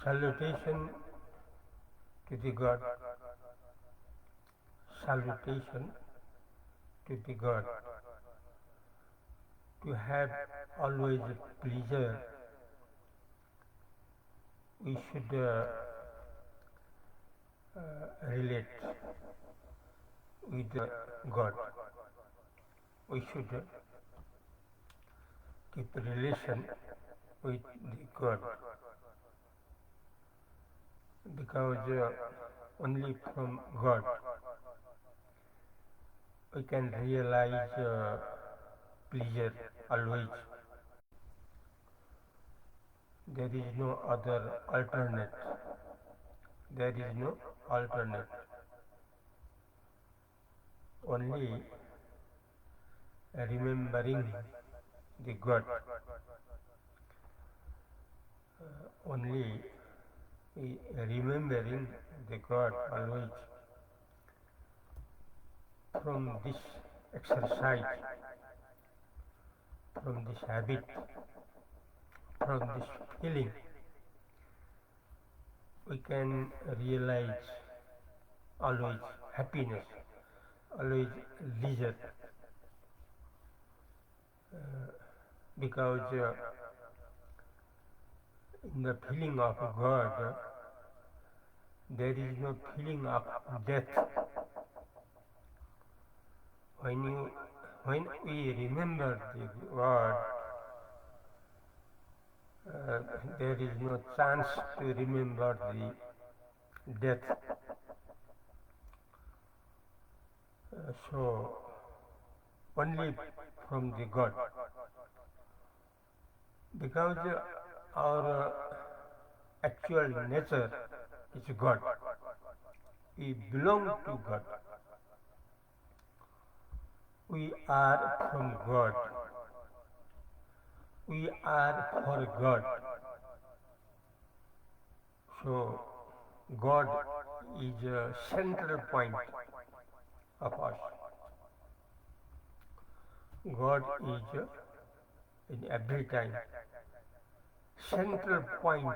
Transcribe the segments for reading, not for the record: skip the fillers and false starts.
Salutation to the God. Salutation to the God. To have always pleasure, we should relate with God. We should keep relation with the God, because only from God we can realize pleasure always. There is no other alternate. There is no alternate. Only remembering the God. Only remembering the God always. From this exercise, from this habit, from this feeling, we can realize always happiness, always leisure, because in the feeling of God, there is no feeling of death. When we remember the God, there is no chance to remember the death. So only from the God, because our actual nature is God. We belong to God. We are from God. We are for God. So God is a central point of us. God is in every time central point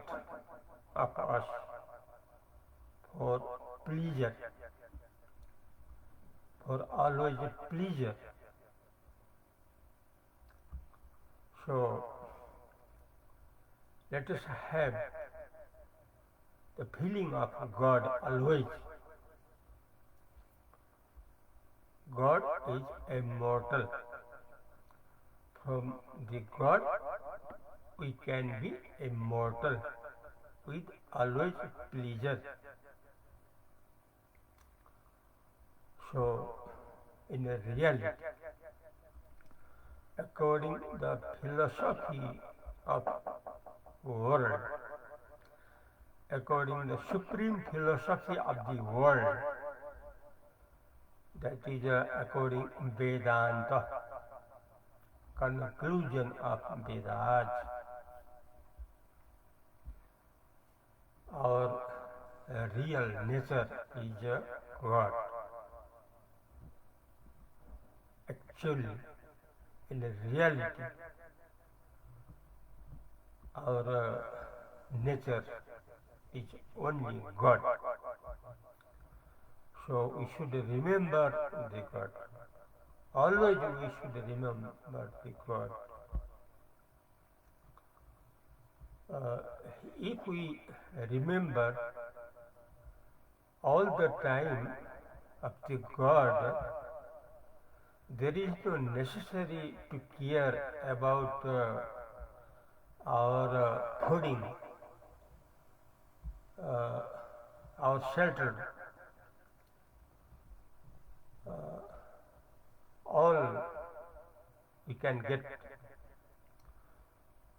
of us for pleasure, for always pleasure. So let us have the feeling of God always. God is immortal. From the God we can be immortal with always pleasure. So in reality, according to the philosophy of world, according to the supreme philosophy of the world, that is according Vedanta, conclusion of Vedas, our real nature is God. Actually, in reality, our nature is only God. So we should remember the God. Always we should remember the God. If we remember all the time of the God, there is no necessary to care about our fooding, our shelter, all we can get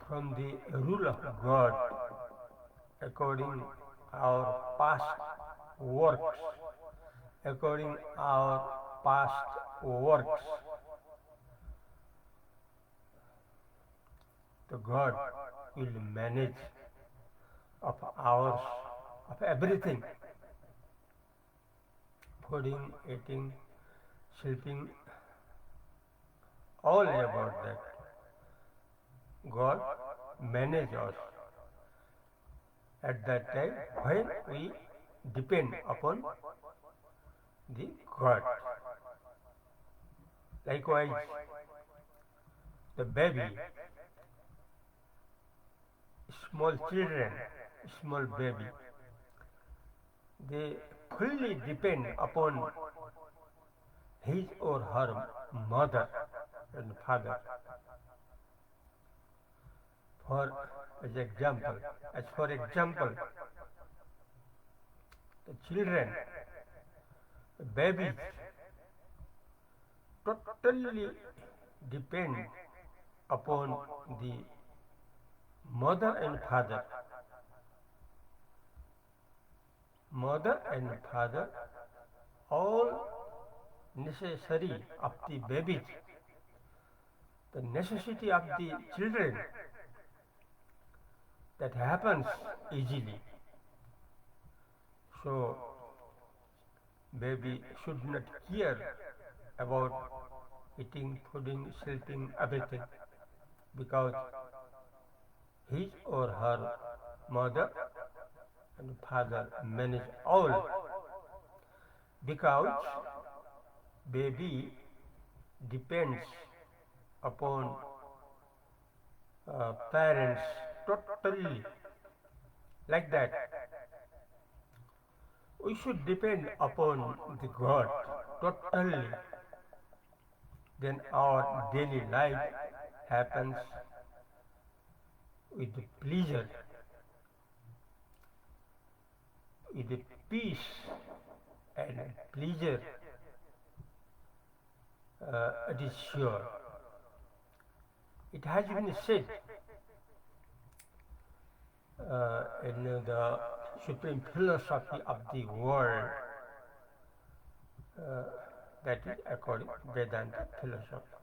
from the rule of God according our past works, according our past works. The God will manage of ours, of everything, fooding, eating, sleeping, all about that. God manage us at that time when we depend upon the God. Likewise, the baby, small children, small baby, they fully depend upon his or her mother and father. For example, the children, the babies, totally depend upon the mother and father. Mother and father, all necessary of the babies, the necessity of the children, that happens easily. So, baby should not care about eating, fooding, sleeping, everything, because his or her mother and father manage all, because baby depends upon parents totally, like that. We should depend upon the God totally. Then our daily life happens with the pleasure, with the peace and pleasure. It is sure. It has been said in the supreme philosophy of the world, that is according to Vedanta philosophy,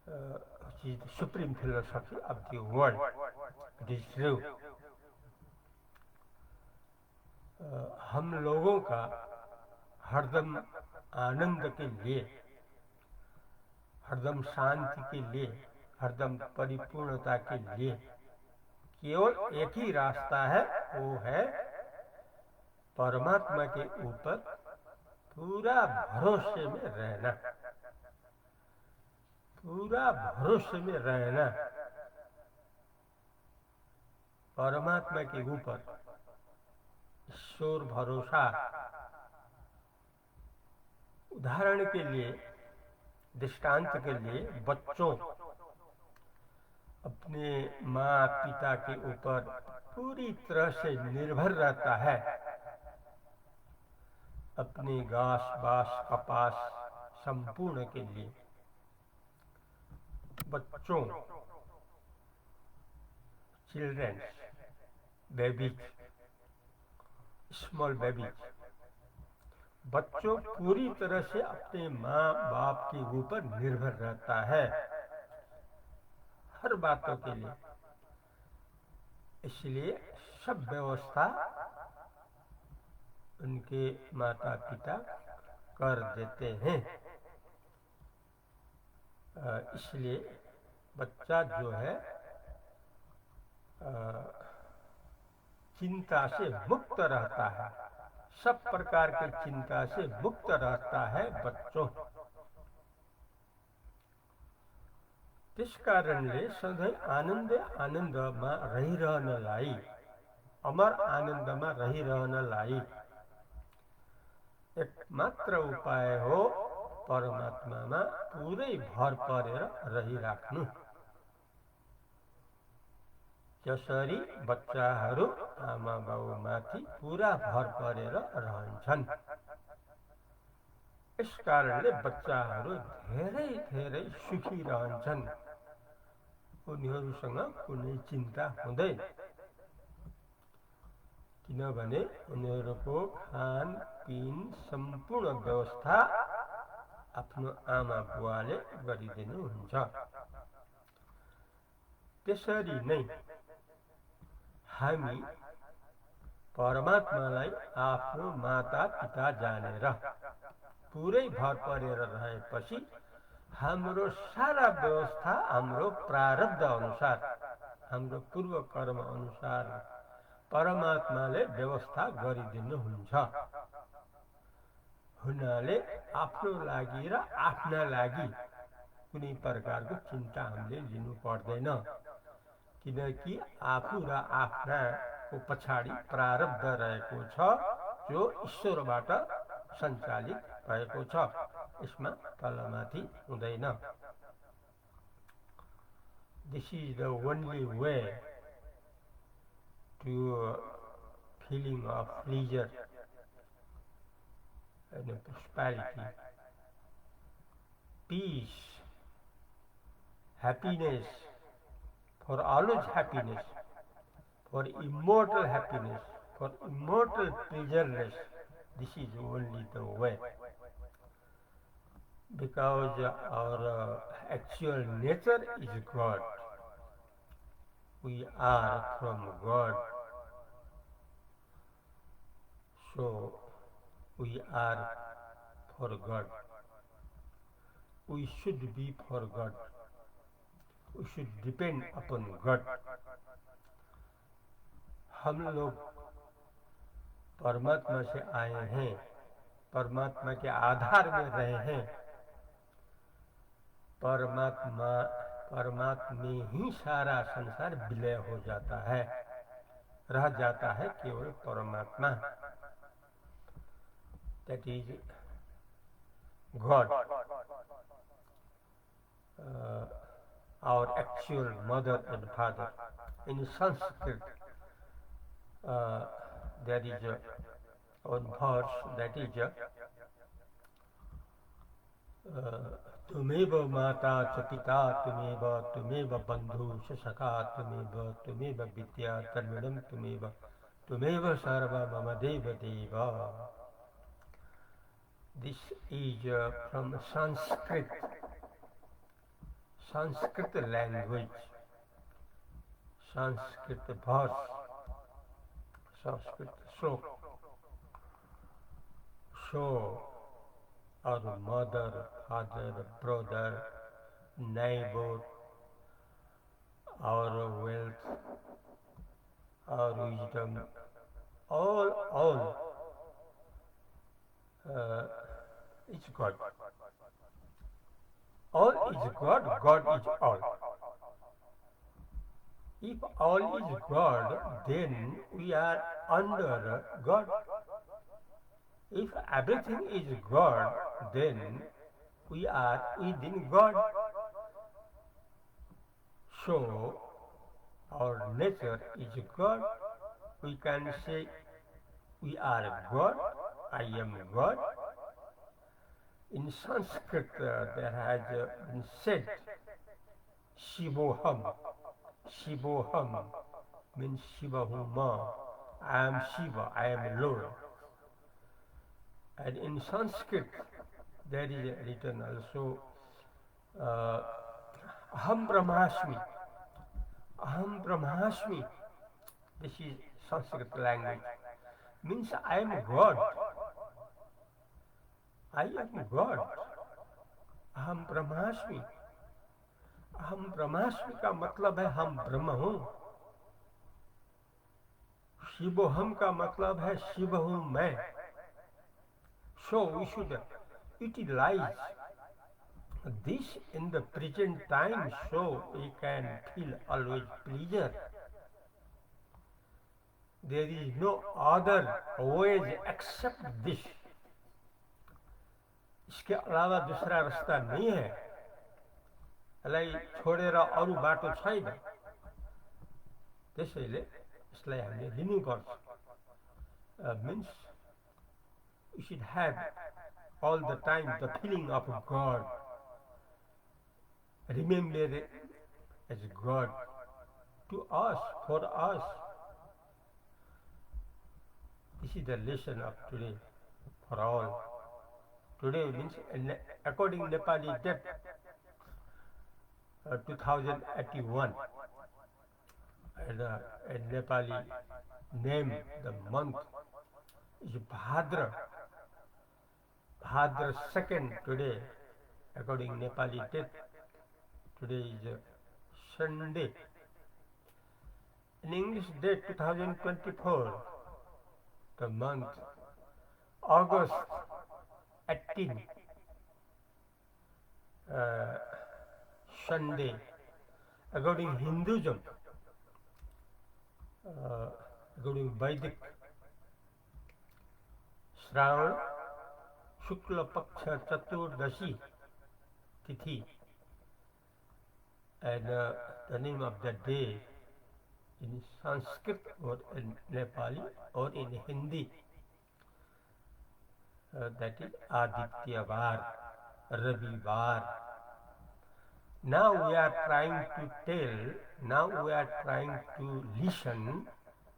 which is the supreme philosophy of the world. It is true. हम लोगों का हरदम आनंद के लिए, हरदम शांति के लिए, हरदम परिपूर्णता के लिए केवल एक ही रास्ता है, वो है परमात्मा के ऊपर पूरा भरोसे में रहना, पूरा भरोसे में रहना परमात्मा के ऊपर, ईश्वर भरोसा। उदाहरण के लिए, दृष्टांत के लिए, बच्चों अपने माँ पिता के ऊपर पूरी तरह से निर्भर रहता है, अपने घास बास कपास संपूर्ण के लिए। बच्चों, चिल्ड्रन, बेबीज, स्मॉल बेबीज, बच्चों पूरी तरह से अपने माँ बाप के ऊपर निर्भर रहता है हर बातों के लिए। इसलिए सब व्यवस्था उनके माता पिता कर देते हैं। इसलिए बच्चा जो है चिंता से मुक्त रहता है, सब प्रकार की चिंता से मुक्त रहता है बच्चों। त्यस कारणले सधैँ आनन्दमा रहिरहनलाई, अमर आनन्दमा रहिरहनलाई एकमात्र उपाय हो परमात्मामा पुरै भर परेर रहिराख्नु। जसरी बच्चाहरू आमा बाउमाथि पुरा भर परेर रहन्छन्, यस कारणले बच्चाहरू धेरै धेरै सुखी रहन्छन्, उनीहरूसँग कुनै चिन्ता हुँदैन, किनभने उनीहरूको खानपिन सम्पूर्ण व्यवस्था आफ्नो आमा बुवाले गरिदिनुहुन्छ। त्यसरी नै हामी परमात्मालाई आफ्नो माता पिता जानेर पुरै भर परेर रहेपछि हाम्रो सारा व्यवस्था हाम्रो प्रारब्ध अनुसार हाम्रो पूर्व कर्म अनुसार परमात्माले व्यवस्था गरिदिनुहुन्छ। हुनाले आफ्नो लागि र आफ्ना लागि कुनै प्रकारको चिन्ता हामीले लिनु पर्दैन, किनकि आफू र आफ्नाको पछाडि प्रारब्ध रहेको छ जो ईश्वरबाट सञ्चालित भएको छ। यसमा तलमाथि हुँदैन। This is the only way to feeling of pleasure and prosperity, peace, happiness, for always happiness, for immortal happiness, for immortal pleasureness. This is only the way. Because our actual nature is God. We are from God. So we are for God. We should be for God. We should depend upon God. हम लोग परमात्मा से आए हैं, परमात्मा के आधार में रहे हैं। परमात्मा ही सारा संसार विलय हो जाता है, रह जाता है केवल परमात्मा। That is God, our actual mother and father. In Sanskrit, there is one verse that is तुमेव माता च पिता तुमेव, तुमेव बंधु च सखा तुमेव, तुमेव विद्या तन्मयम् तुमेव, तुमेव सर्व मम देव देव. This is from Sanskrit language, Sanskrit verse, Sanskrit slok. So our mother, father, brother, neighbor, our wealth, our wisdom, all is God. All is God, God is all. If all is God, then we are under God. If everything is God, then we are within God. So our nature is God. We can say we are God, I am God. In Sanskrit there has been said Shivoham. Shivoham means Shivahuma. I am Shiva, I am Lord. And in Sanskrit there is written also Aham Brahmasmi. Aham Brahmasmi. This is Sanskrit language. Means I am God. I am God. Aham Brahmasmi. Aham Brahmasmi का मतलब है हम ब्रह्म हूँ। शिवोहम का मतलब है शिव हूँ मैं। So we should utilize this in the present time so we can feel always pleasure. There is no other ways except this. इसके अलावा दूसरा रास्ता नहीं है। यसलाई छोडेर अरू बाटो छैन। त्यसैले यसलाई हामीले लिनुपर्छ। Means we should have all the time the feeling of God. Remember it as God to us, for us. This is the lesson of today for all. Today means according Nepali date 2081, and Nepali name the month is Bhadra. Bhadra 2nd today, according Nepali date. Today is Sunday. In English date 2024, the month August 18, uh, Sunday, according Hinduism, uh, according Vedic, Shravan Shukla Paksha Chaturdashi Tithi, and the name of the day in Sanskrit or in Nepali or in Hindi, that is Adityavar, Ravivar. Now we are trying to listen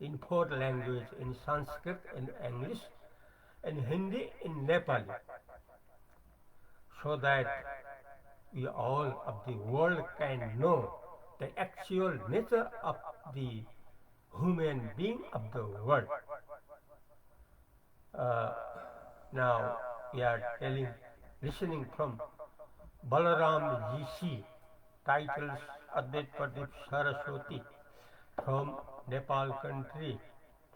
in four languages, in Sanskrit, in English, in Hindi, in Nepali, so that we all of the world can know the actual nature of the human being of the world. Now we are listening from Balaram Ji, titles Advait Pradeep Saraswati, from Nepal country,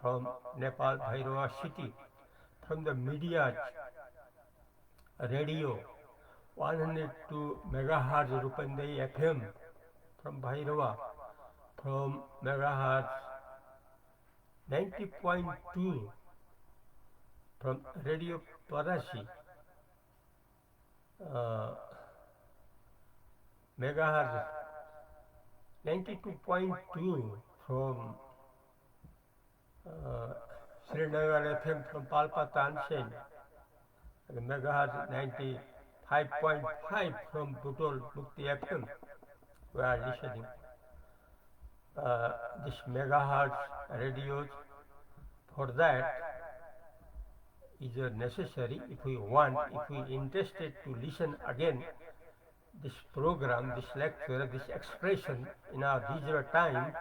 from Nepal Bhairava city, from the media radio 102 megahertz Rupandai FM from Bhairava, from megahertz 90.2 from Radio Parasi, megahertz 92.2 from Srinagar FM from Palpa Tansen, megahertz 95.5 from Butol Mukti FM. We are listening. This megahertz radios, for that is necessary if we interested to listen again this program, this lecture, this expression in our leisure time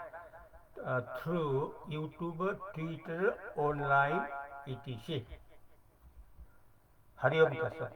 through YouTube, Twitter, online, etc. Hari Om Tat Sat.